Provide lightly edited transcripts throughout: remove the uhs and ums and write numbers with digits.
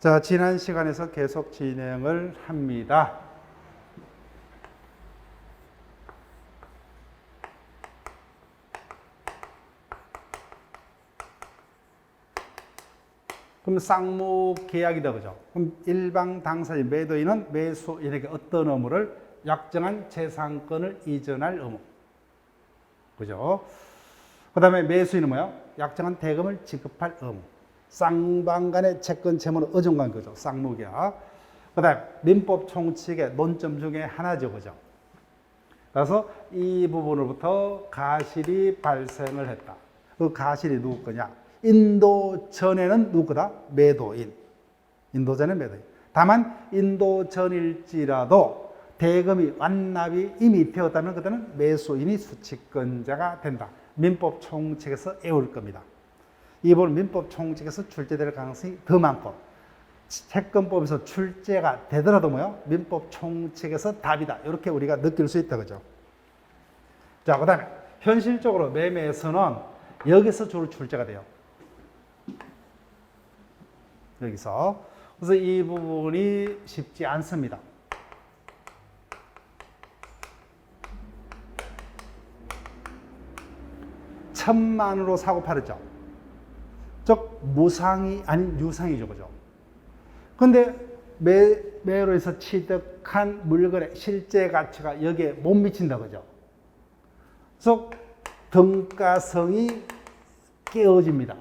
자, 지난 시간에서 계속 진행을 합니다. 그럼 쌍무 계약이다, 그죠? 그럼 일방 당사자 매도인은 매수인에게 어떤 의무를? 약정한 재산권을 이전할 의무. 그죠? 그 다음에 매수인은 뭐야? 약정한 대금을 지급할 의무. 쌍방 간의 채권 채무는 의존관 거죠. 쌍무계약. 그 다음에 민법 총칙의 논점 중에 하나죠. 그죠? 그래서 이 부분으로부터 가실이 발생을 했다. 그 가실이 누구 거냐? 인도 전에는 누구 거다? 매도인. 인도 전에 매도인. 다만 인도 전일지라도 대금이 완납이 이미 되었다면 그때는 매수인이 수취권자가 된다. 민법 총칙에서 애울 겁니다. 이 부분 민법 총칙에서 출제될 가능성이 더 많고 채권법에서 출제가 되더라도 뭐요? 민법 총칙에서 답이다. 이렇게 우리가 느낄 수 있다. 그죠? 자, 그 다음에 현실적으로 매매에서는 여기서 주로 출제가 돼요. 여기서. 그래서 이 부분이 쉽지 않습니다. 천만으로 사고 팔았죠. 즉 무상이 아닌 유상이죠. 그죠? 근데 매로 해서 취득한 물건의 실제 가치가 여기에 못 미친다. 그죠? 즉 등가성이 깨어집니다.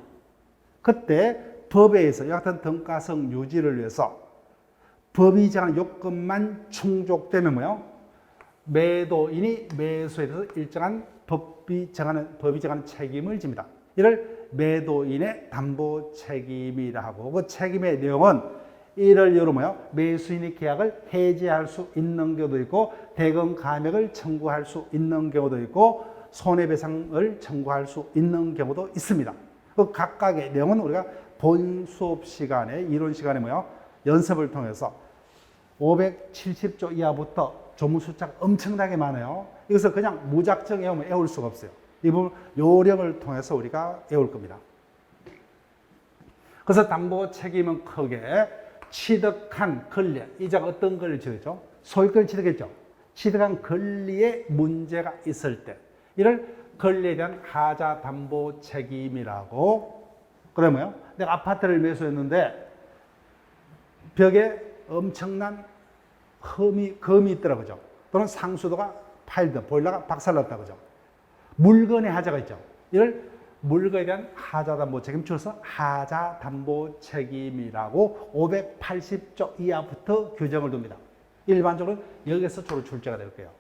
그때 법에 의해서 여하튼 등가성 유지를 위해서 법이 정한 요건만 충족되면 뭐요? 매도인이 매수에 대해서 일정한 법이 정하는 책임을 집니다. 이를 매도인의 담보 책임이라 하고, 그 책임의 내용은 이를 예로 뭐요? 매수인이 계약을 해지할 수 있는 경우도 있고, 대금 감액을 청구할 수 있는 경우도 있고, 손해배상을 청구할 수 있는 경우도 있습니다. 그 각각의 내용은 우리가 본 수업 시간에, 이론 시간에 뭐요? 연습을 통해서 570조 이하부터 조문 숫자가 엄청나게 많아요. 이것을 그냥 무작정 외우면 외울 수가 없어요. 이 부분 요령을 통해서 우리가 외울 겁니다. 그래서 담보 책임은 크게 취득한 권리, 이자가 어떤 권리를 취득했죠? 소유권을 취득했죠. 취득한 권리에 문제가 있을 때 이를 권리에 대한 하자 담보 책임이라고. 그다음에 뭐요? 내가 아파트를 매수했는데 벽에 엄청난 금이 있더라, 그죠? 또는 상수도가 파일드, 보일러가 박살났다, 그죠? 물건의 하자가 있죠. 이를 물건에 대한 하자 담보 책임 줄여서 하자 담보 책임이라고 580조 이하부터 규정을 둡니다. 일반적으로 여기서 주로 출제가 될 거예요.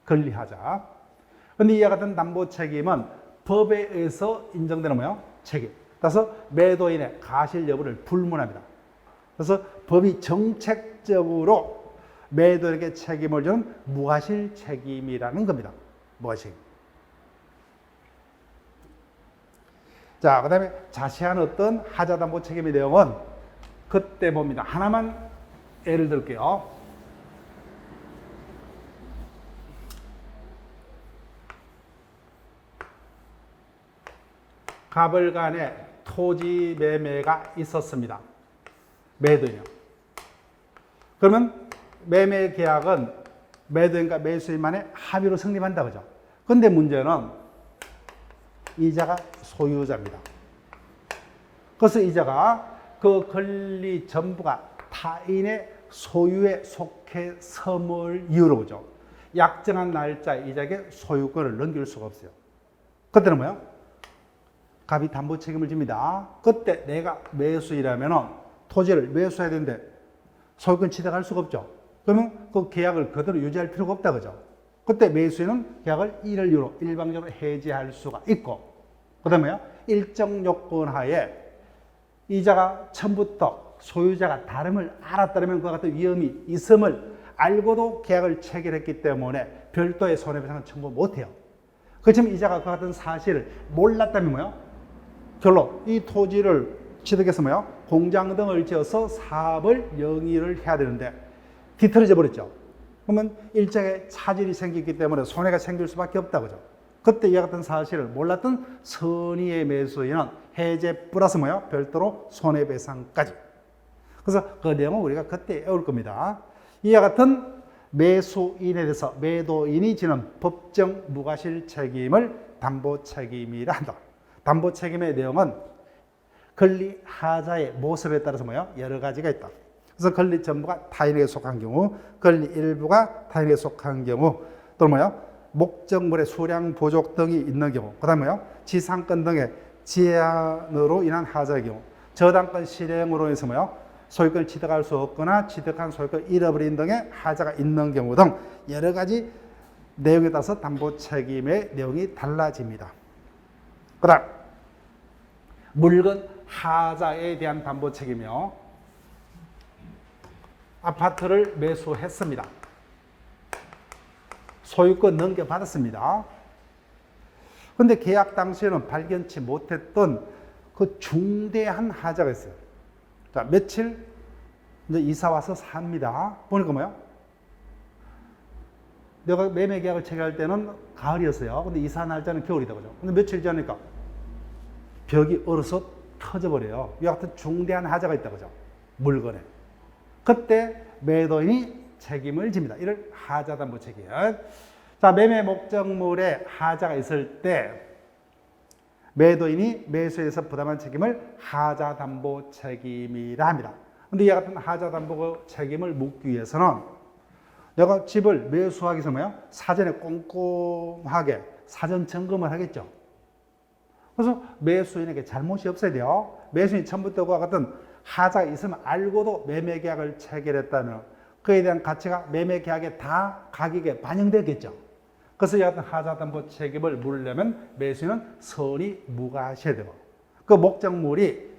권리하자. 근데 이와 같은 담보 책임은 법에 의해서 인정되는 뭐예요? 책임. 따라서 매도인의 가실 여부를 불문합니다. 그래서 법이 정책적으로 매도인에게 책임을 주는 무과실 책임이라는 겁니다. 무과실 책임. 자, 그 다음에 자세한 어떤 하자담보 책임의 내용은 그때 봅니다. 하나만 예를 들게요. 갑을 간에 토지 매매가 있었습니다. 매도인이요. 그러면 매매 계약은 매도인과 매수인만의 합의로 성립한다, 그죠? 근데 문제는 이자가 소유자입니다. 그래서 이자가 그 권리 전부가 타인의 소유에 속해섬을 이유로, 그죠? 약정한 날짜에 이자에게 소유권을 넘길 수가 없어요. 그때는 뭐예요? 갑이 담보 책임을 집니다. 그때 내가 매수이라면 토지를 매수해야 되는데 소유권 취득할 수가 없죠. 그러면 그 계약을 그대로 유지할 필요가 없다, 그죠? 그때 매수인은 계약을 이를 이유로 일방적으로 해지할 수가 있고, 그 다음에 일정 요건 하에 이자가 처음부터 소유자가 다름을 알았다면 그와 같은 위험이 있음을 알고도 계약을 체결했기 때문에 별도의 손해배상은 청구 못해요. 그렇지만 이자가 그와 같은 사실을 몰랐다면 뭐예요? 결론, 이 토지를 취득해서 뭐예요? 공장 등을 지어서 사업을 영위를 해야 되는데 뒤틀어져 버렸죠. 그러면 일정의 차질이 생기기 때문에 손해가 생길 수밖에 없다, 그죠? 그때 이와 같은 사실을 몰랐던 선의의 매수인은 해제 플러스 뭐예요? 별도로 손해배상까지. 그래서 그 내용은 우리가 그때 외울 겁니다. 이와 같은 매수인에 대해서 매도인이 지는 법정 무과실 책임을 담보 책임이라 한다. 담보 책임의 내용은 권리 하자의 모습에 따라서 여러 가지가 있다. 그래서 권리 전부가 타인에게 속한 경우, 권리 일부가 타인에게 속한 경우, 또는 목적물의 수량 부족 등이 있는 경우, 그 다음에 지상권 등의 제한으로 인한 하자의 경우, 저당권 실행으로 해서 소유권을 취득할 수 없거나 취득한 소유권을 잃어버린 등의 하자가 있는 경우 등 여러 가지 내용에 따라서 담보 책임의 내용이 달라집니다. 그 다음 물건 하자에 대한 담보 책임이요. 아파트를 매수했습니다. 소유권 넘겨받았습니다. 그런데 계약 당시에는 발견치 못했던 그 중대한 하자가 있어요. 자, 며칠 이제 이사 와서 삽니다. 보니까 내가 매매 계약을 체결할 때는 가을이었어요. 근데 이사 날짜는 겨울이다, 그죠? 근데 며칠 전이니까 벽이 얼어서 터져버려요. 이 같은 중대한 하자가 있다, 그죠? 물건에. 그때 매도인이 책임을 집니다. 이를 하자담보 책임. 자, 매매 목적물에 하자가 있을 때 매도인이 매수에서 부담한 책임을 하자담보 책임이라 합니다. 그런데 이와 같은 하자담보 책임을 묻기 위해서는 내가 집을 매수하기 전에 사전에 꼼꼼하게 사전 점검을 하겠죠. 그래서 매수인에게 잘못이 없어야 돼요. 매수인이 처음부터 그와 같은 하자가 있으면 알고도 매매 계약을 체결했다면 그에 대한 가치가 매매 계약에 다 가격에 반영되겠죠. 그래서 이 같은 하자담보 책임을 물으려면 매수인은 선의 무과하셔야 되고, 그 목적물이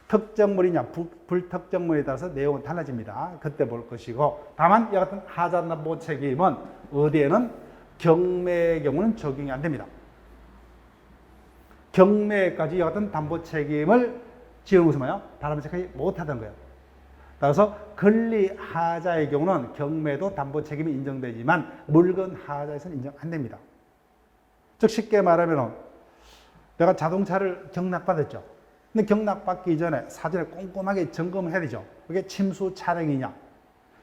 특정물이냐 불특정물에 따라서 내용은 달라집니다. 그때 볼 것이고, 다만 이 같은 하자담보 책임은 어디에는 경매의 경우는 적용이 안 됩니다. 경매까지 이 같은 담보 책임을 지은 것은 바람직하지 못하던 거예요. 따라서 권리 하자의 경우는 경매도 담보 책임이 인정되지만 물건 하자에서는 인정 안 됩니다. 즉 쉽게 말하면 내가 자동차를 경락받았죠. 근데 경락받기 전에 사전에 꼼꼼하게 점검을 해야 되죠. 그게 침수 차량이냐.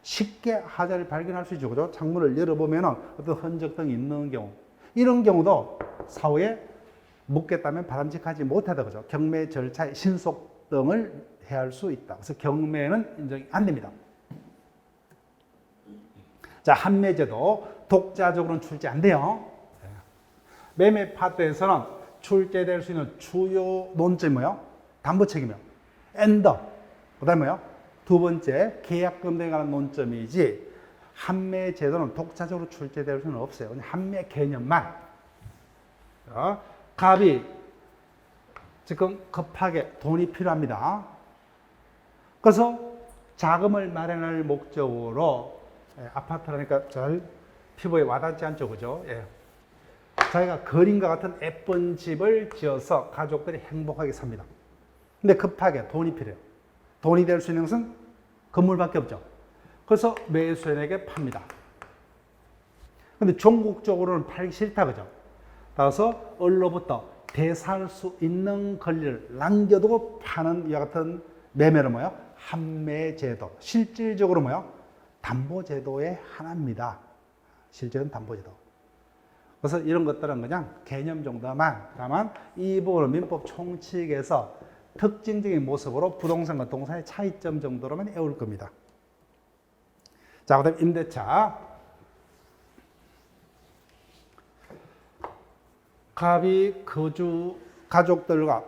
쉽게 하자를 발견할 수 있죠. 그죠? 창문을 열어보면 어떤 흔적 등이 있는 경우. 이런 경우도 사후에 묻겠다면 바람직하지 못하다. 그죠? 경매 절차의 신속 등을 해야 할 수 있다. 그래서 경매는 인정이 안 됩니다. 자, 한매제도 독자적으로는 출제 안 돼요. 매매 파트에서는 출제될 수 있는 주요 논점이 담보 책임이요. 엔더. 그 다음에 두 번째, 계약금 등에 관한 논점이지, 한매제도는 독자적으로 출제될 수는 없어요. 그냥 한매 개념만. 갑이 지금 급하게 돈이 필요합니다. 그래서 자금을 마련할 목적으로, 아파트라니까 잘 피부에 와닿지 않죠, 그죠? 예. 자기가 그림과 같은 예쁜 집을 지어서 가족들이 행복하게 삽니다. 근데 급하게 돈이 필요해요. 돈이 될 수 있는 것은 건물밖에 없죠. 그래서 매수인에게 팝니다. 근데 종국적으로는 팔기 싫다, 그죠? 따라서 언로부터 대사할 수 있는 권리를 남겨두고 파는 이와 같은 매매는 한매제도. 실질적으로 담보제도의 하나입니다. 실제는 담보제도. 그래서 이런 것들은 그냥 개념 정도만, 다만 이 부분은 민법 총칙에서 특징적인 모습으로 부동산과 동산의 차이점 정도로만 외울 겁니다. 자, 그 다음 임대차. 갑이 가족들과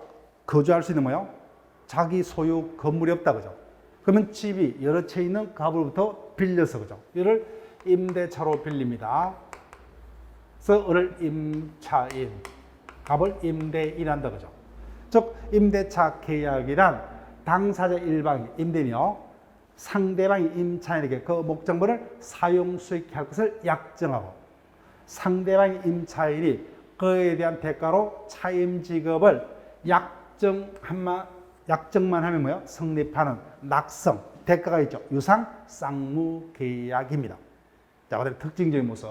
거주할 수 있는 자기 소유 건물이 없다, 그죠? 그러면 집이 여러 채 있는 갑으로부터 빌려서, 그죠? 이를 임대차로 빌립니다. 그래서 을을 임차인, 갑을 임대인한다, 그죠? 즉, 임대차 계약이란 당사자 일방이 임대인이요, 상대방이 임차인에게 그 목적물을 사용 수익해 할 것을 약정하고, 상대방이 임차인이 그에 대한 대가로 차임 지급을 약정만 하면 성립하는 낙성, 대가가 있죠. 유상 쌍무 계약입니다. 자, 그다음에 특징적인 모습.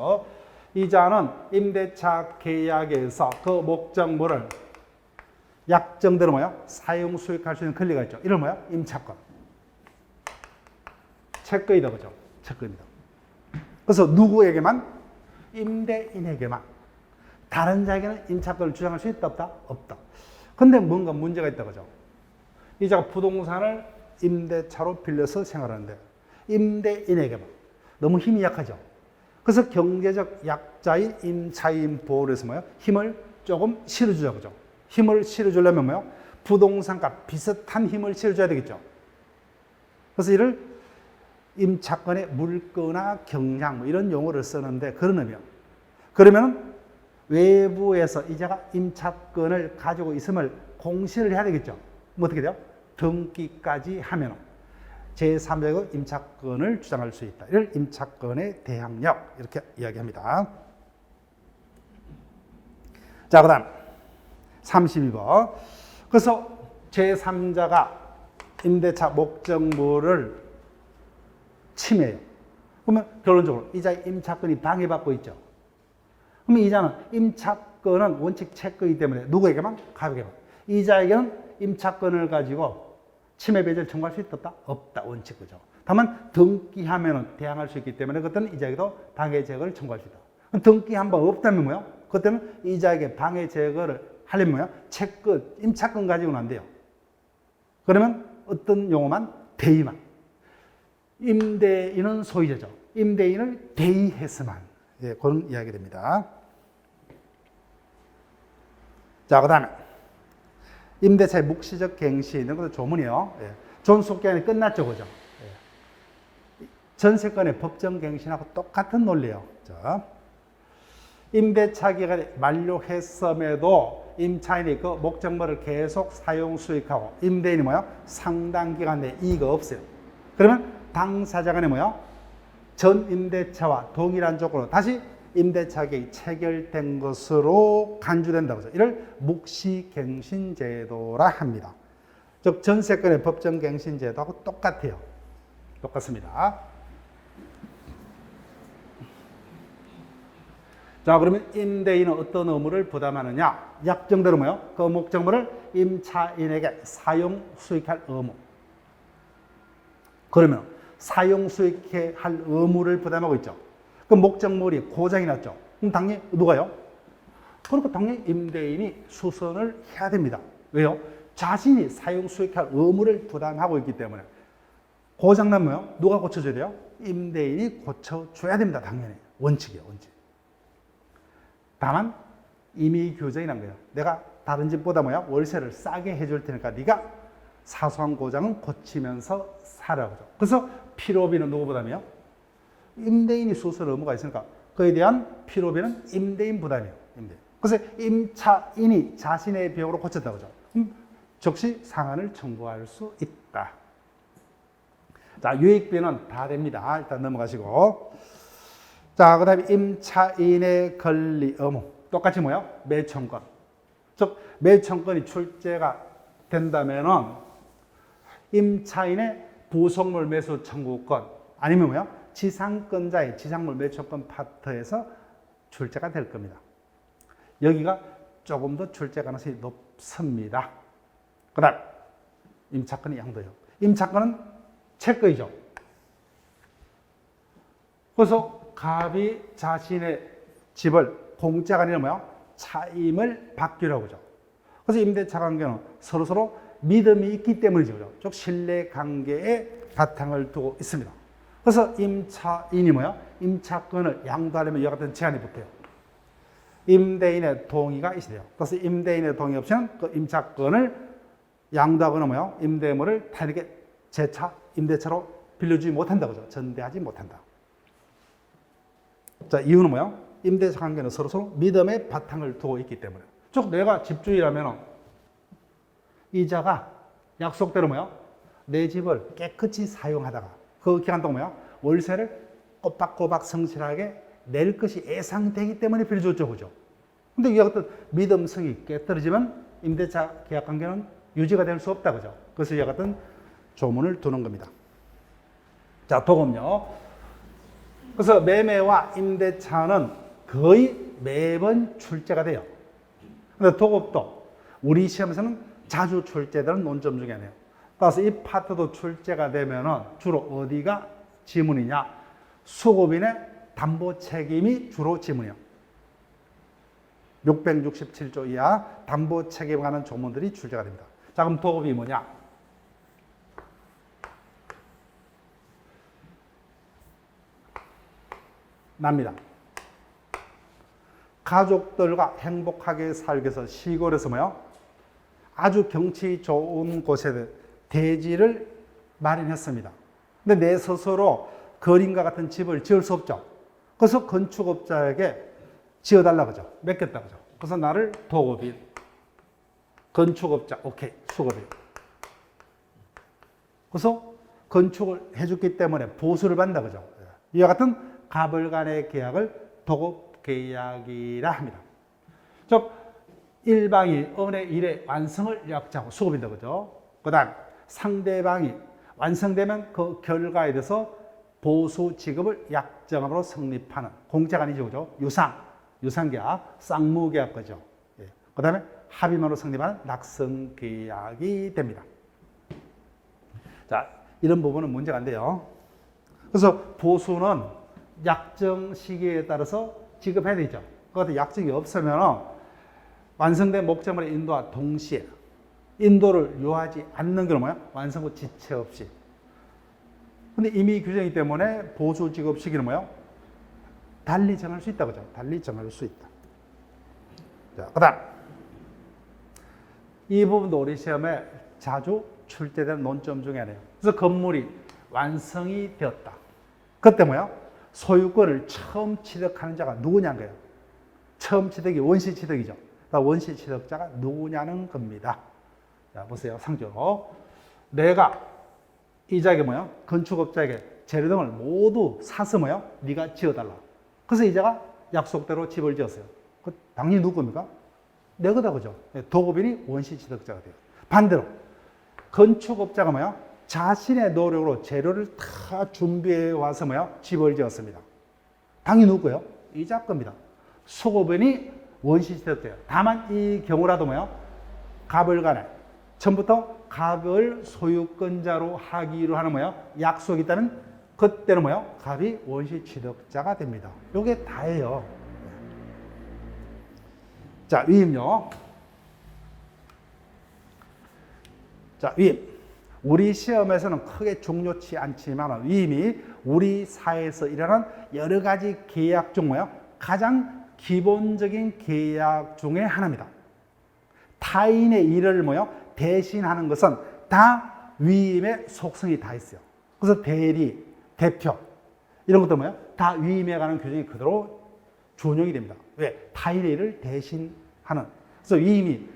이자는 임대차 계약에서 그 목적물을 약정대로 사용 수익할 수 있는 권리가 있죠. 이걸 임차권. 채권이다, 그죠? 채권이다. 그래서 누구에게만? 임대인에게만. 다른 자에게는 임차권을 주장할 수 있다, 없다? 없다. 근데 뭔가 문제가 있다, 그죠? 이자가 부동산을 임대차로 빌려서 생활하는데 임대인에게만. 너무 힘이 약하죠. 그래서 경제적 약자인 임차인 보호를 해서 뭐예요? 힘을 조금 실어주자, 그죠? 힘을 실어주려면 뭐예요? 부동산과 비슷한 힘을 실어줘야 되겠죠. 그래서 이를 임차권의 물거나 경량 뭐 이런 용어를 쓰는데 그런 의미요. 그러면 외부에서 이자가 임차권을 가지고 있음을 공시를 해야 되겠죠. 뭐 어떻게 돼요? 등기까지 하면 제3자가 임차권을 주장할 수 있다. 이를 임차권의 대항력 이렇게 이야기합니다. 자, 그 다음 32번. 그래서 제3자가 임대차 목적물을 침해해요. 그러면 결론적으로 이자의 임차권이 방해받고 있죠. 그러면 이자는 임차권은 원칙 채권이기 때문에 누구에게만? 가족에게만. 이자에게는 임차권을 가지고 침해 배제를 청구할 수 있다? 없다. 원칙 그죠. 다만 등기하면 대항할 수 있기 때문에 그때는 이자에게도 방해 제거를 청구할 수 있다. 등기한 바 없다면 뭐요? 그때는 이자에게 방해 제거를 하려면 뭐요? 채권, 임차권 가지고는 안 돼요. 그러면 어떤 용어만? 대의만. 임대인은 소유자죠. 임대인을 대의해서만. 예, 그런 이야기 됩니다. 자, 그 다음에 임대차의 묵시적 갱신, 이런 것도 조문이요. 예. 존속기한이 끝났죠, 그죠? 예. 전세권의 법정 갱신하고 똑같은 논리예요. 자, 임대차 기간이 만료했음에도 임차인이 그 목적물을 계속 사용 수익하고 임대인이 뭐야? 상당 기간 내에 이익이 없어요. 그러면 당사자 간에 뭐야? 전 임대차와 동일한 조건으로 다시 임대차 계약이 체결된 것으로 간주된다고 해서 이를 묵시갱신제도라 합니다. 즉 전세권의 법정갱신제도하고 똑같아요. 똑같습니다. 자, 그러면 임대인은 어떤 의무를 부담하느냐? 약정대로 뭐요? 그 목적물을 임차인에게 사용 수익할 의무. 그러면 사용 수익해 할 의무를 부담하고 있죠. 그 목적물이 고장이 났죠. 그럼 당연히 누가요? 그러니까 당연히 임대인이 수선을 해야 됩니다. 왜요? 자신이 사용 수익할 의무를 부담하고 있기 때문에. 고장난 뭐요? 누가 고쳐줘야 돼요? 임대인이 고쳐줘야 됩니다. 당연히. 원칙이에요. 원칙. 다만 임의 규정이 난 거예요. 내가 다른 집보다 뭐야? 월세를 싸게 해줄 테니까 네가 사소한 고장은 고치면서 살아라고. 그래서 필요비는 누구 부담이요? 임대인이 수선 의무가 있으니까 그에 대한 필요비는 임대인 부담이에요. 임대인. 그래서 임차인이 자신의 비용으로 고쳤다고 하죠. 즉시 상한을 청구할 수 있다. 자, 유익비는 다 됩니다. 일단 넘어가시고. 자, 그 다음에 임차인의 권리 의무. 똑같이 뭐요? 매청권. 즉, 매청권이 출제가 된다면은 임차인의 부속물 매수 청구권 아니면 뭐요? 지상권자의 지상물 매초권 파트에서 출제가 될 겁니다. 여기가 조금 더 출제 가능성이 높습니다. 그 다음 임차권의 양도요. 임차권은 채권이죠. 그래서 갑이 자신의 집을 공짜가 아니라 뭐야? 차임을 받기로 하죠. 그래서 임대차 관계는 서로서로 믿음이 있기 때문이죠. 즉 신뢰 관계에 바탕을 두고 있습니다. 그래서 임차인이 뭐야? 임차권을 양도하려면 이와 같은 제한이 붙어요. 임대인의 동의가 있어야 돼요. 그래서 임대인의 동의 없이는 그 임차권을 양도하거나 뭐야? 임대물을 타인에게 재차 임대차로 빌려주지 못한다고 하죠. 전대하지 못한다. 자, 이유는 뭐야? 임대차 관계는 서로서로 믿음의 바탕을 두고 있기 때문에. 즉 내가 집주인이라면 이자가 약속대로 뭐야? 내 집을 깨끗이 사용하다가 그 기간 동안 뭐야? 월세를 꼬박꼬박 성실하게 낼 것이 예상되기 때문에 빌려줬죠, 그죠? 근데 이와 같은 믿음성이 깨떨어지면 임대차 계약 관계는 유지가 될 수 없다, 그죠? 그래서 이와 같은 조문을 두는 겁니다. 자, 도금요. 그래서 매매와 임대차는 거의 매번 출제가 돼요. 근데 도급도 우리 시험에서는 자주 출제되는 논점 중에 하나예요. 따라서 이 파트도 출제가 되면은 주로 어디가 지문이냐? 수급인의 담보 책임이 주로 지문이요. 667조 이하 담보 책임에 관한 조문들이 출제가 됩니다. 자, 그럼 도급이 뭐냐? 납니다. 가족들과 행복하게 살기 위해서 시골에서 뭐요? 아주 경치 좋은 곳에 대지를 마련했습니다. 근데 내 스스로 거린과 같은 집을 지을 수 없죠. 그래서 건축업자에게 지어달라 그죠. 맡겼다 그죠. 그래서 나를 도급인, 건축업자, 오케이, 수급인. 그래서 건축을 해줬기 때문에 보수를 받는다 그죠. 이와 같은 갑을 간의 계약을 도급 계약이라 합니다. 즉 일방이 은의 일의 완성을 약정하고 수급인다 그죠. 그다음 상대방이 완성되면 그 결과에 대해서 보수 지급을 약정함으로 성립하는 공제가 아니죠 그죠. 유상계약, 쌍무계약 거죠. 예. 그다음에 합의만으로 성립하는 낙성계약이 됩니다. 자, 이런 부분은 문제가 안 돼요. 그래서 보수는 약정 시기에 따라서 지급해야 되죠. 그것도 약정이 없으면 완성된 목적물의 인도와 동시에 인도를 요하지 않는 경우 뭐야? 완성후 지체 없이. 근데 이미 규정이기 때문에 보수 지급 시기는 뭐야? 달리 정할 수 있다 그죠? 달리 정할 수 있다. 자, 그다음 이 부분도 우리 시험에 자주 출제되는 논점 중에 하나예요. 그래서 건물이 완성이 되었다. 그때 뭐야? 소유권을 처음 취득하는 자가 누구냐는 거예요. 처음 취득이 원시 취득이죠. 원시 취득자가 누구냐는 겁니다. 자, 보세요. 상조. 내가 이자에게 뭐야? 건축업자에게 재료 등을 모두 사서 뭐야? 네가 지어달라. 그래서 이자가 약속대로 집을 지었어요. 그 당연히 누구 겁니까? 내 거다 그죠? 도급인이 원시 취득자가 돼요. 반대로 건축업자가 뭐야? 자신의 노력으로 재료를 다 준비해 와서 뭐야? 집을 지었습니다. 당연히 누구예요? 이자 겁니다. 수급인이 원시 취득자예요. 다만 이 경우라도 뭐야? 갑을 간에 처음부터 갑을 소유권자로 하기로 하는 뭐야? 약속이 있다면 그때는 뭐야? 갑이 원시 취득자가 됩니다. 요게 다예요. 자, 위임요. 자, 위임. 우리 시험에서는 크게 중요치 않지만 위임이 우리 사회에서 일어나는 여러 가지 계약 중 뭐야? 가장 기본적인 계약 중에 하나입니다. 타인의 일을 뭐요? 대신하는 것은 다 위임의 속성이 다 있어요. 그래서 대리, 대표 이런 것도 뭐요? 다 위임에 관한 규정이 그대로 준용이 됩니다. 왜? 타인의 일을 대신하는. 그래서 위임이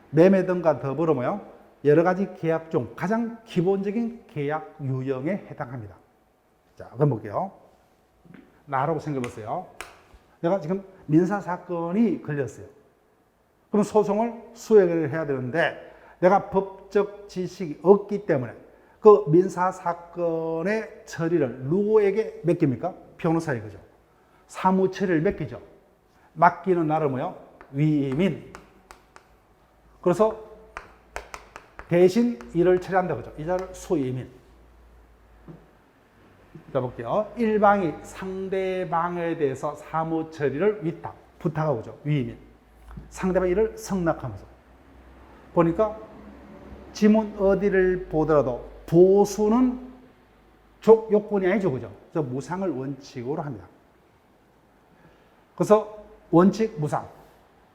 매매 등과 더불어 뭐요? 여러 가지 계약 중 가장 기본적인 계약 유형에 해당합니다. 자, 그럼 볼게요. 나라고 생각해보세요. 내가 지금 민사사건이 걸렸어요. 그럼 소송을 수행을 해야 되는데 내가 법적 지식이 없기 때문에 그 민사사건의 처리를 누구에게 맡깁니까? 변호사에 그죠. 사무 처리를 맡기죠. 맡기는 나를 뭐요? 위임인. 그래서 대신 일을 처리한다 그죠. 이 자를 수임인. 자, 볼게요. 일방이 상대방에 대해서 사무 처리를 위탁, 부탁하고 죠. 위임인. 상대방 일을 승낙하면서. 보니까 지문 어디를 보더라도 보수는 요건이 아니죠. 그죠? 그래서 무상을 원칙으로 합니다. 그래서 원칙 무상.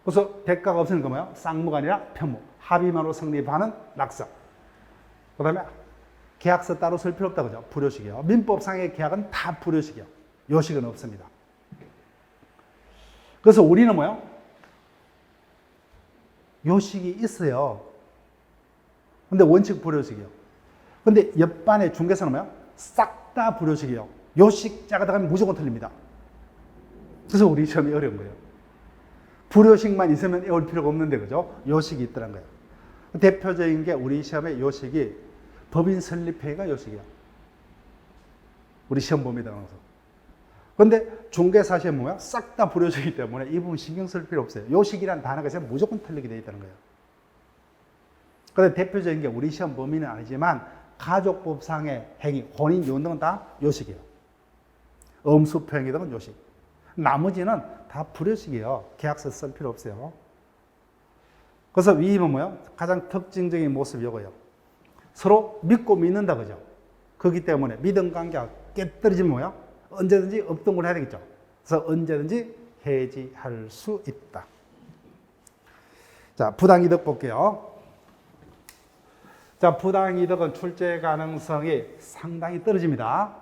그래서 대가가 없으니까 뭐예요? 쌍무가 아니라 편무. 합의만으로 성립하는 낙서. 그 다음에 계약서 따로 쓸 필요 없다 그죠? 불효식이요. 민법상의 계약은 다 불효식이요. 요식은 없습니다. 그래서 우리는 뭐예요? 요식이 있어요. 근데 원칙 불효식이요. 근데 옆반의 중개사는 뭐예요? 싹 다 불효식이요. 요식자가 들어가면 무조건 틀립니다. 그래서 우리 시험이 어려운 거예요. 불효식만 있으면 외울 필요가 없는데 그죠? 요식이 있더란 거예요. 대표적인 게 우리 시험의 요식이 법인 설립회의가 요식이야. 우리 시험 봅니다. 그런데 중개사 시험 뭐야? 싹 다 불효식이기 때문에 이 부분 신경 쓸 필요 없어요. 요식이란 단어가 있으면 무조건 틀리게 되어 있다는 거예요. 그런데 대표적인 게 우리 시험 범위는 아니지만 가족법상의 행위, 혼인, 이혼 등은 다 요식이에요. 음수표현이든 요식. 나머지는 다 불효식이에요. 계약서 쓸 필요 없어요. 그래서 위임은 뭐예요? 가장 특징적인 모습이 이거예요. 서로 믿고 믿는다 그죠? 그렇기 때문에 믿음 관계가 깨떨어지면 뭐예요? 언제든지 없던 걸 해야 되겠죠. 그래서 언제든지 해지할 수 있다. 자, 부당이득 볼게요. 자, 부당이득은 출제 가능성이 상당히 떨어집니다.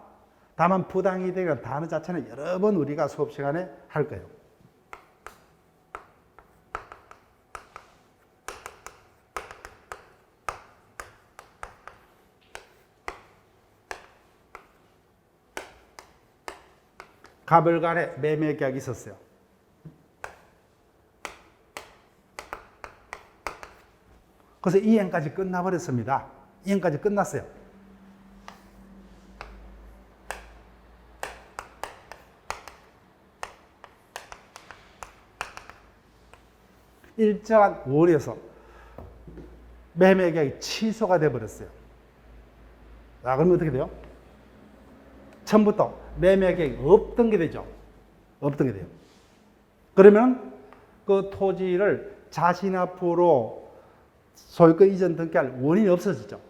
다만 부당이득이라는 단어 자체는 여러 번 우리가 수업 시간에 할 거예요. 갑을 간에 매매 계약이 있었어요. 그래서 이행까지 끝나버렸습니다. 이행까지 끝났어요. 일정한 월에서 매매 계약이 취소가 돼버렸어요. 자, 그러면 어떻게 돼요? 처음부터 매매 계약이 없던 게 되죠. 없던 게 돼요. 그러면 그 토지를 자신 앞으로 소유권 이전 등기할 원인이 없어지죠.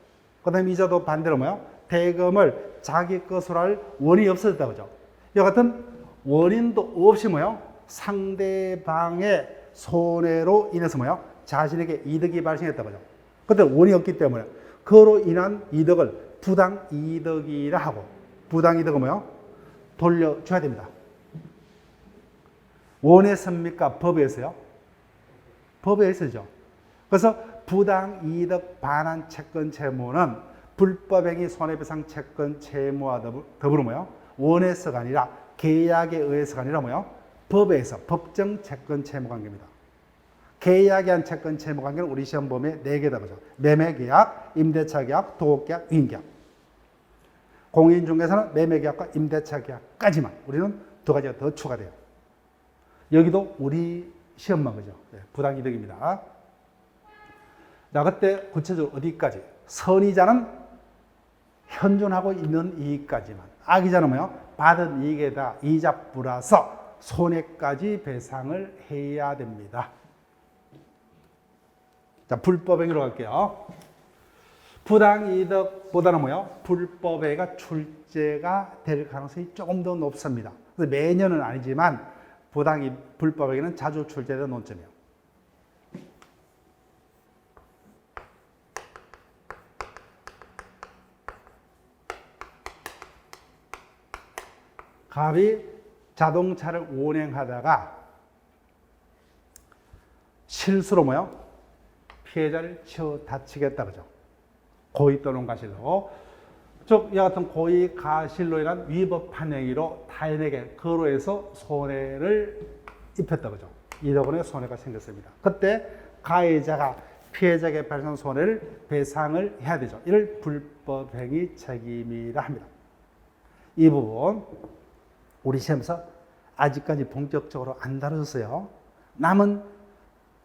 그 다음에 이자도 반대로 뭐요? 대금을 자기 것으로 할 원인이 없어졌다 그죠. 이와 같은 원인도 없이 뭐요? 상대방의 손해로 인해서 뭐요? 자신에게 이득이 발생했다 그죠. 그때 원인이 없기 때문에 그로 인한 이득을 부당이득이라 하고, 부당이득은 뭐요? 돌려줘야 됩니다. 원에서입니까? 법에서요? 법에서죠. 그래서 부당이득 반환 채권 채무는 불법행위 손해배상 채권 채무와 더불어 뭐요? 원에서가 아니라 계약에 의해서가 아니라 뭐요? 법에서 법정 채권 채무 관계입니다. 계약에 한 채권 채무 관계는 우리 시험 보면 4개다 그죠? 매매계약, 임대차계약, 도급계약, 위임계약. 공인중개사는 매매계약과 임대차계약까지만, 우리는 2가지가 더 추가돼요. 여기도 우리 시험만 그죠? 네, 부당이득입니다. 자, 그때 구체적으로 어디까지? 선이자는 현존하고 있는 이익까지만. 악이자는 뭐요? 받은 이익에다 이자 플러서 손해까지 배상을 해야 됩니다. 자, 불법행위로 갈게요. 부당이득보다는 뭐요? 불법행위가 출제가 될 가능성이 조금 더 높습니다. 그래서 매년은 아니지만 불법행위는 자주 출제되는 논점이에요. 갑이 자동차를 운행하다가 실수로 뭐요? 피해자를 치어 다치겠다 그죠? 고의 또는 가실로. 즉, 이와 같은 고의 가실로 인한 위법한 행위로 타인에게 거로해서 손해를 입혔다 그죠? 1억 원의 손해가 생겼습니다. 그때 가해자가 피해자에게 발생한 손해를 배상을 해야 되죠. 이를 불법행위 책임이라 합니다. 이 부분 우리 시험에서 아직까지 본격적으로 안 다뤄졌어요. 남은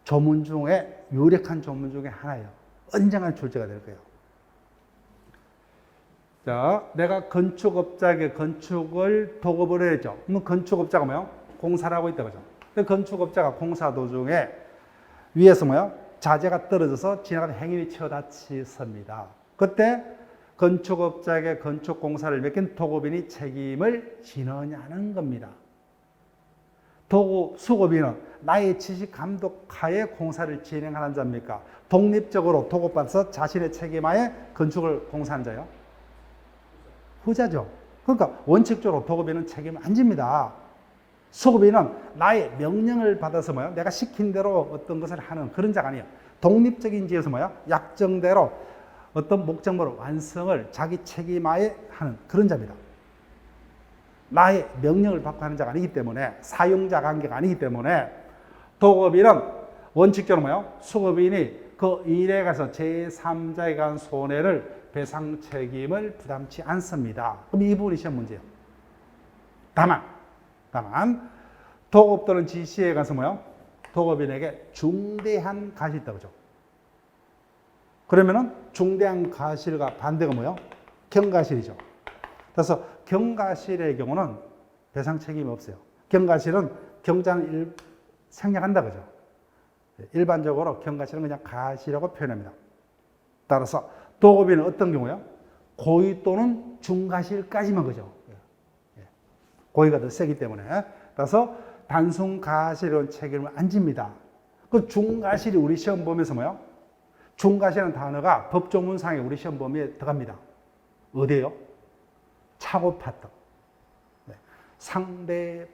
조문 중에 유력한 조문 중에 하나예요. 언젠간 출제가 될 거예요. 자, 내가 건축업자에게 건축을 도급을 해야죠. 그럼 건축업자가 뭐요? 공사를 하고 있다 그죠? 건축업자가 공사 도중에 위에서 뭐요? 자재가 떨어져서 지나가는 행인이 치어 다치습니다. 그때 건축업자에게 건축공사를 맡긴 도급인이 책임을 지느냐는 겁니다. 수급인은 나의 지시 감독하에 공사를 진행하는 자입니까? 독립적으로 도급받아서 자신의 책임하에 건축을 공사하는 자요? 후자죠. 그러니까 원칙적으로 도급인은 책임을 안 집니다. 수급인은 나의 명령을 받아서 뭐요? 내가 시킨 대로 어떤 것을 하는 그런 자가 아니에요. 독립적인 지에서 뭐요? 약정대로 어떤 목적물을 완성을 자기 책임하에 하는 그런 자입니다. 나의 명령을 받고 하는 자가 아니기 때문에, 사용자 관계가 아니기 때문에 도급인은 원칙적으로 뭐요? 수급인이 그 일에 가서 제3자에 관한 손해를 배상 책임을 부담치 않습니다. 그럼 이 부분이 시험 문제예요. 다만 도급 또는 지시에 가서 뭐요? 도급인에게 중대한 가실이 있다 그죠? 그러면은 중대한 가실과 반대가 뭐요? 경가실이죠. 그래서 경가실의 경우는 배상 책임이 없어요. 경과실은 경자는 생략한다 그죠. 일반적으로 경과실은 그냥 가시라고 표현합니다. 따라서 도급이는 어떤 경우요? 고의 또는 중과실까지만 그죠. 고의가 더 세기 때문에. 따라서 단순 가실은 책임을 안 집니다. 그 중과실이 우리 시험 보면서 뭐요? 중과실이라는 단어가 법조문상에 우리 시험 범위에 들어갑니다. 어디에요? 차고 파트. 상대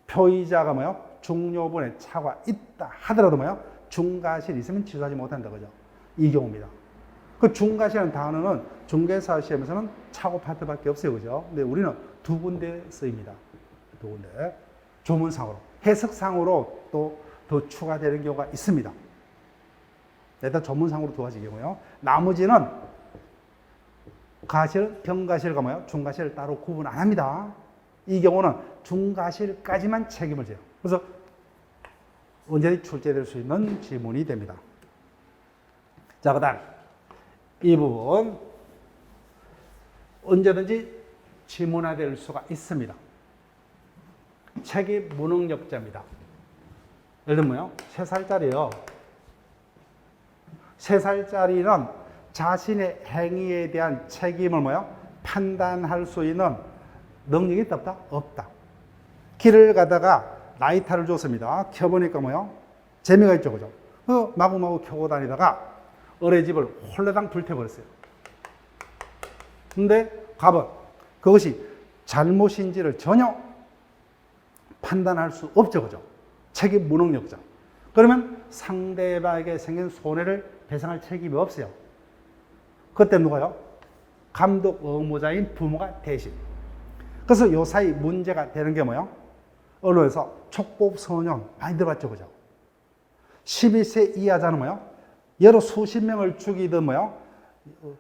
표의자가 뭐요? 중요분에 차고가 있다 하더라도 뭐요? 중과실이 있으면 취소하지 못한다 그죠? 이 경우입니다. 그 중과실이라는 단어는 중개사 시험에서는 차고 파트밖에 없어요 그죠? 근데 우리는 두 군데 쓰입니다. 두 군데. 조문상으로. 해석상으로 또 더 추가되는 경우가 있습니다. 일단 조문상으로 두 가지 경우요. 나머지는 가실, 경과실과 뭐요? 중과실을 따로 구분 안 합니다. 이 경우는 중과실까지만 책임을 져요. 그래서 언제든지 출제될 수 있는 지문이 됩니다. 자, 그 다음 이 부분 언제든지 지문화될 수가 있습니다. 책임 무능력자입니다. 예를 들면요, 3살짜리요. 3살짜리는 자신의 행위에 대한 책임을 뭐요? 판단할 수 있는 능력이 있다 없다? 없다. 길을 가다가 라이터를 줬습니다. 켜보니까 뭐요? 재미가 있죠, 그죠? 마구마구 켜고 다니다가 어뢰집을 홀라당 불태워버렸어요. 근데 갑은 그것이 잘못인지를 전혀 판단할 수 없죠, 그죠? 책임 무능력자. 그러면 상대방에게 생긴 손해를 배상할 책임이 없어요. 그때 누가요? 감독 의무자인 부모가 대신. 그래서 요 사이 문제가 되는 게 뭐예요? 언론에서 촉법 소년 많이 들어봤죠, 그죠? 12세 이하자는 뭐예요? 여러 수십 명을 죽이든 뭐예요?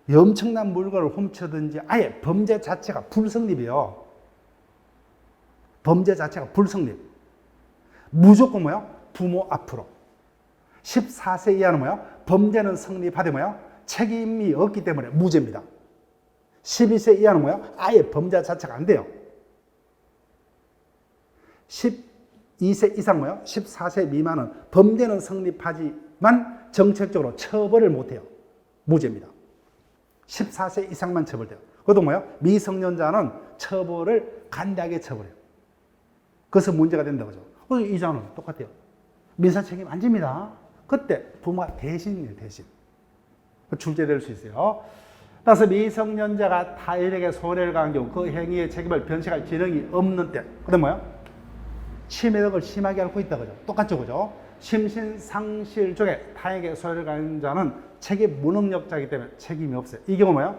엄청난 물건을 훔쳐든지 아예 범죄 자체가 불성립이에요. 범죄 자체가 불성립. 무조건 뭐예요? 부모 앞으로. 14세 이하는 뭐예요? 범죄는 성립하되 뭐예요? 책임이 없기 때문에 무죄입니다. 12세 이하는 뭐예요? 아예 범죄 자체가 안 돼요. 12세 이상 뭐예요? 14세 미만은 범죄는 성립하지만 정책적으로 처벌을 못해요. 무죄입니다. 14세 이상만 처벌돼요. 그것도 뭐예요? 미성년자는 처벌을 간단하게 처벌해요. 그래서 문제가 된다고 하죠. 이자는 똑같아요. 민사 책임 안 집니다. 그때 부모가 대신이에요, 대신. 출제될 수 있어요. 따라서 미성년자가 타인에게 손해를 가한 경우 그 행위의 책임을 변식할 지능이 없는 때. 그다음 뭐야? 치매력을 심하게 앓고 있다 그죠? 똑같죠, 그죠? 심신상실 중에 타인에게 손해를 가한 자는 책임 무능력자이기 때문에 책임이 없어요. 이 경우 뭐야?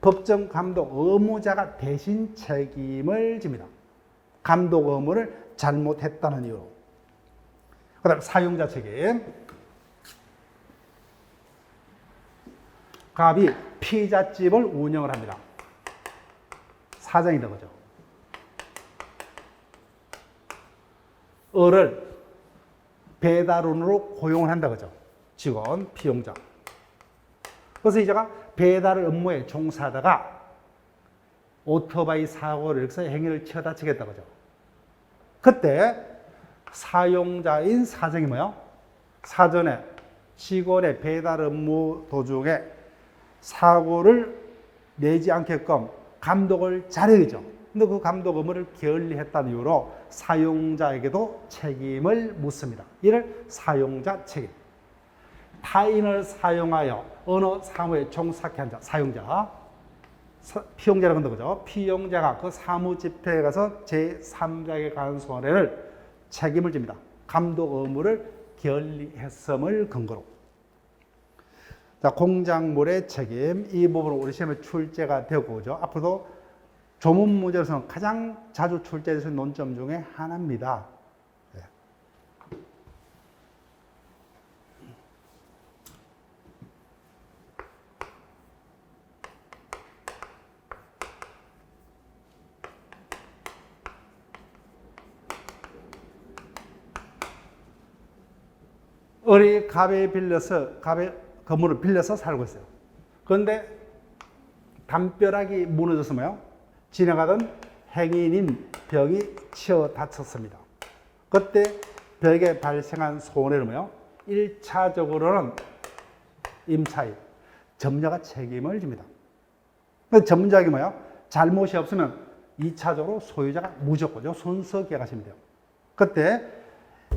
법정 감독 의무자가 대신 책임을 집니다. 감독 의무를 잘못했다는 이유로. 그 다음 사용자 책임. 갑이 피자집을 운영을 합니다. 사장이다 그죠? 을을 배달원으로 고용을 한다 그죠? 직원, 피용자. 그래서 이자가 배달 업무에 종사하다가 오토바이 사고를 해서 행위를 치어다 치겠다 그죠? 그때 사용자인 사장이 뭐요? 사전에 직원의 배달 업무 도중에 사고를 내지 않게끔 감독을 잘해야죠. 근데 그 감독 업무를 게을리했다는 이유로 사용자에게도 책임을 묻습니다. 이를 사용자 책임. 타인을 사용하여 어느 사무에 종사케 한 자, 사용자. 피용자라고 한다 그죠? 피용자가 그 사무 집회에 가서 제3자에게 가한 손해를 책임을 집니다. 감독 의무를 게을리했음을 근거로. 자, 공작물의 책임. 이 부분은 우리 시험에 출제가 되고, 그죠? 앞으로도 조문 문제로서는 가장 자주 출제될 수 있는 논점 중에 하나입니다. 네. 을이 갑에 건물을 빌려서 살고 있어요. 그런데 담벼락이 무너져서 뭐요? 지나가던 행인인 병이 치어 다쳤습니다. 그때 벽에 발생한 손해를 뭐요? 1차적으로는 임차인, 점자가 책임을 집니다. 점자가 뭐요? 잘못이 없으면 2차적으로 소유자가 무조건죠. 순서 기각하시면 돼요. 그때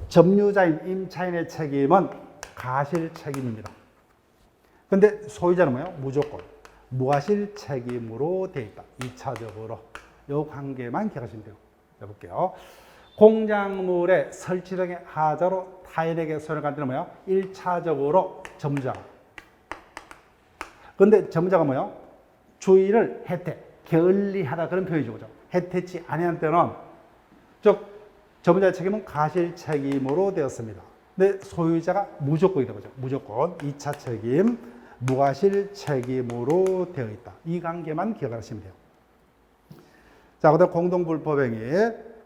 점유자인 임차인의 책임은 가실 책임입니다. 근데 소유자는 뭐요? 무조건 무과실 책임으로 되어 있다. 2차적으로. 이 관계만 기억하시면 돼요. 해볼게요. 공작물의 설치 등의 하자로 타인에게 손해를 간 때는 뭐예요? 1차적으로 점자. 근데 점자가 뭐예요? 주의를 혜택, 결리하다 그런 표현이죠. 그죠? 혜택치 아니한 때는 즉 점자의 책임은 가실 책임으로 되었습니다. 근데 소유자가 무조건이 되죠. 무조건 2차 책임, 무과실 책임으로 되어 있다. 이 관계만 기억하시면 돼요. 자, 그다음 공동불법행위.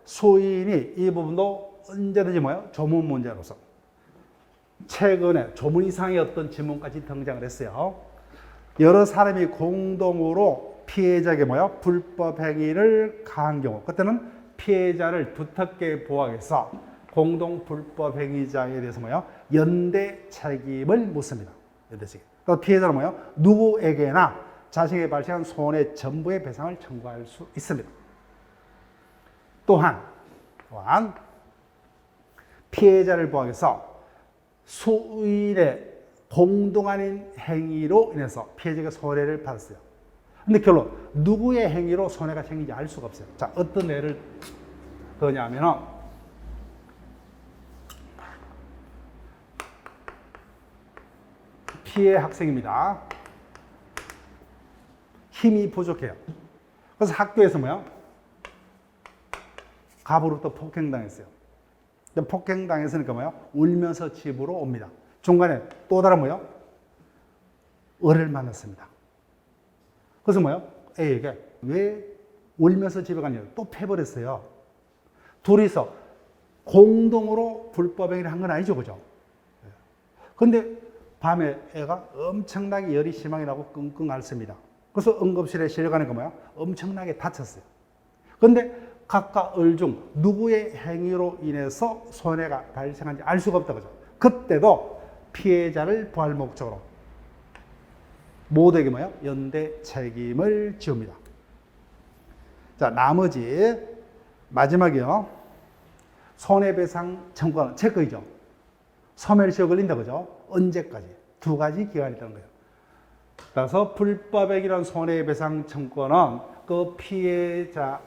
수인이 이 부분도 언제든지 뭐예요? 조문 문제로서. 최근에 조문 이상의 어떤 지문까지 등장을 했어요. 여러 사람이 공동으로 피해자에게 뭐예요? 불법행위를 가한 경우. 그때는 피해자를 두텁게 보호하기 위해서 공동불법행위자에 대해서 뭐예요? 연대 책임을 묻습니다. 연대 책임. 또 피해자는 뭐예요? 누구에게나 자신에게 발생한 손해 전부의 배상을 청구할 수 있습니다. 또한 피해자를 보호하기 위해서 수인의 공동 아닌 행위로 인해서 피해자가 손해를 받았어요. 근데 결론 누구의 행위로 손해가 생긴지 알 수가 없어요. 자, 어떤 예를 들냐면은 피해 학생입니다. 힘이 부족해요. 그래서 학교에서 뭐야? 갑으로부터 폭행당했어요. 폭행당했으니까 뭐야? 울면서 집으로 옵니다. 중간에 또 다른 뭐야? 을을 만났습니다. 그래서 뭐야? A에게 왜 울면서 집에 가냐? 또 패버렸어요. 둘이서 공동으로 불법행위를 한 건 아니죠, 그죠? 근데 밤에 애가 엄청나게 열이 심하게 나고 끙끙 앓습니다. 그래서 응급실에 실려가니까 뭐야? 엄청나게 다쳤어요. 근데 각각 을 중 누구의 행위로 인해서 손해가 발생한지 알 수가 없다, 그죠? 그때도 피해자를 보호할 목적으로 모두에게 뭐야? 연대 책임을 지웁니다. 자, 나머지 마지막이요. 손해배상 청구는 제 거이죠. 소멸시효 걸린다, 그죠? 언제까지? 2가지 기간이 있다는 거예요. 따라서 불법행위란 손해배상 청구는 그 피해자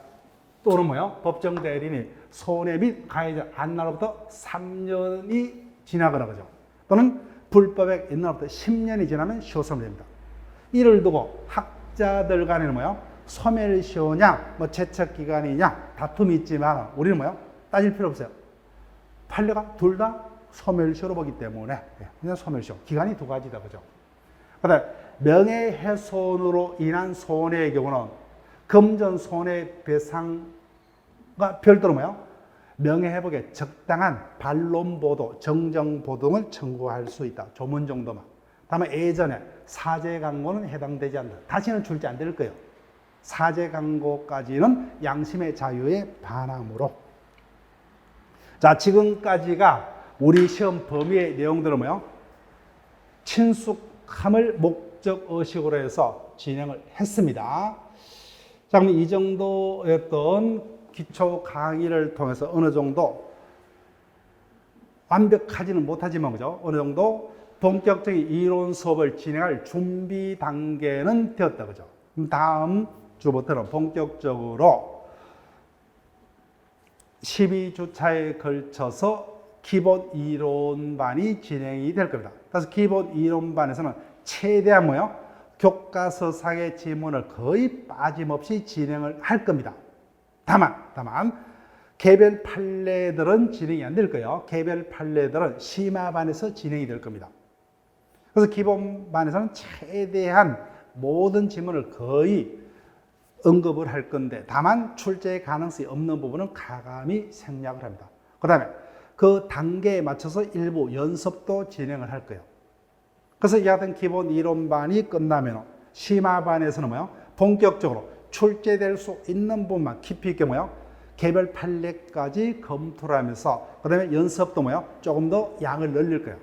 또는 뭐요? 법정 대리인이 손해 및 가해자 안날로부터 3년이 지나거나 그죠? 또는 불법액 옛날부터 10년이 지나면 시효소멸됩니다. 이를 두고 학자들 간에는 뭐요? 소멸시효냐, 뭐 제척기간이냐 다툼이 있지만 우리는 뭐요? 따질 필요 없어요. 판례가 둘 다 소멸시효로 보기 때문에 그냥 소멸시효. 기간이 2가지다, 그죠? 그다음에 명예훼손으로 인한 손해의 경우는 금전 손해배상과 별도로 뭐예요? 명예회복에 적당한 반론보도, 정정보도 등을 청구할 수 있다. 조문 정도만. 다만 예전에 사죄광고는 해당되지 않는다. 다시는 줄지 안 될 거예요. 사죄광고까지는 양심의 자유에 반함으로. 자, 지금까지가 우리 시험 범위의 내용들은 뭐예요? 친숙함을 목적의식으로 해서 진행을 했습니다. 자, 그럼 이 정도였던 기초 강의를 통해서 어느 정도 완벽하지는 못하지만, 그죠? 어느 정도 본격적인 이론 수업을 진행할 준비 단계는 되었다, 그죠? 그럼 다음 주부터는 본격적으로 12주차에 걸쳐서 기본 이론반이 진행이 될 겁니다. 그래서 기본 이론반에서는 최대한 뭐요? 교과서상의 지문을 거의 빠짐없이 진행을 할 겁니다. 다만 개별 판례들은 진행이 안 될 거예요. 개별 판례들은 심화반에서 진행이 될 겁니다. 그래서 기본반에서는 최대한 모든 지문을 거의 언급을 할 건데 다만 출제 가능성이 없는 부분은 가감히 생략을 합니다. 그 다음에 그 단계에 맞춰서 일부 연습도 진행을 할 거예요. 그래서 이 같은 기본 이론반이 끝나면 심화반에서는 뭐요? 본격적으로 출제될 수 있는 부분만 깊이 있게 뭐요? 개별 판례까지 검토를 하면서 그 다음에 연습도 뭐요? 조금 더 양을 늘릴 거예요.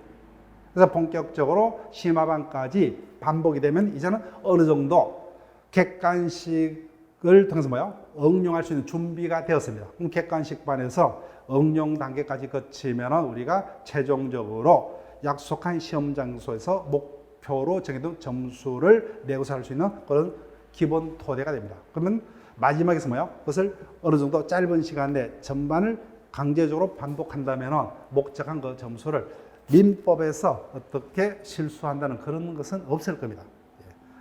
그래서 본격적으로 심화반까지 반복이 되면 이제는 어느 정도 객관식을 통해서 뭐요? 응용할 수 있는 준비가 되었습니다. 그럼 객관식반에서 응용 단계까지 거치면 우리가 최종적으로 약속한 시험 장소에서 목표로 정해둔 점수를 내고서 할 수 있는 그런 기본 토대가 됩니다. 그러면 마지막에서 뭐요? 그것을 어느 정도 짧은 시간 내에 전반을 강제적으로 반복한다면 목적한 그 점수를 민법에서 어떻게 실수한다는 그런 것은 없을 겁니다.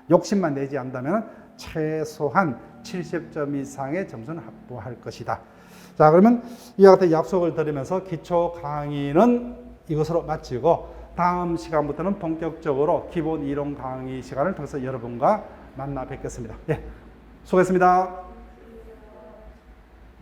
욕심만 내지 않는다면 최소한 70점 이상의 점수는 확보할 것이다. 자, 그러면 이와 같은 약속을 드리면서 기초 강의는 이것으로 마치고 다음 시간부터는 본격적으로 기본 이론 강의 시간을 통해서 여러분과 만나 뵙겠습니다. 예, 수고했습니다.